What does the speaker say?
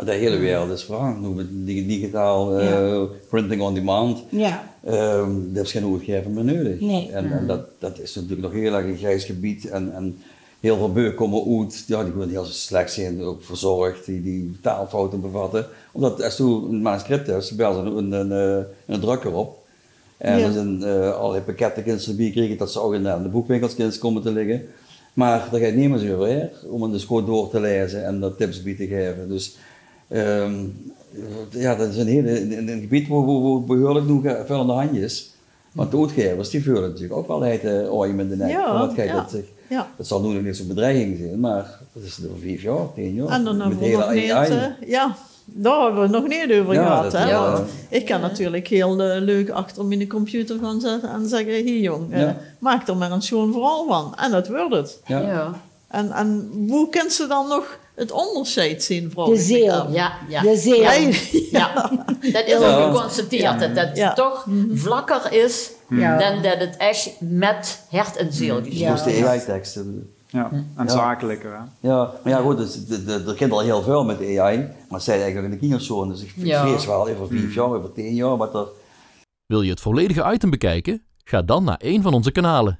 de hele wereld is veranderd. Digitaal, printing on demand. Ja. Dat is geen uitgever meer nodig. Nee. En dat is natuurlijk nog heel erg een grijs gebied. En heel veel boeken komen uit, die gewoon heel slecht zijn, ook verzorgd, die taalfouten bevatten. Omdat als je een manuscript hebt, bellen ze een drukker op. En er zijn allerlei pakketten erbij kregen dat ze ook in de boekwinkels komen te liggen. Maar daar gaat niemand zo over om het dus gewoon door te lezen en dat tips bij te geven. Dus dat is een gebied waar behoorlijk nog veel aan de hand is. Want de uitgevers die voelen natuurlijk ook wel het oorje in de nek. Dat zal nu nog niet zo'n bedreiging zijn, maar dat is over 5 jaar, 10 jaar. En dan hebben we nog niet, daar hebben we het nog niet over gehad. Hè? Ik kan natuurlijk heel leuk achter mijn computer gaan zetten en zeggen, hier jong, maak er maar een schoon verhaal van. En dat wordt het. En hoe kan ze dan nog het onderscheid zien? De ziel. De ziel. Dat is ook geconstateerd, dat het toch vlakker is dan dat het echt met hart en ziel geschreven is. Dus de AI-teksten. Ja, en zakelijker. Hè? Ja, maar ja goed, er kent al heel veel met de AI, maar zij eigenlijk in de kinderschoon, dus ik vrees wel over 5 jaar, over 10 jaar wat er... Wil je het volledige item bekijken? Ga dan naar een van onze kanalen.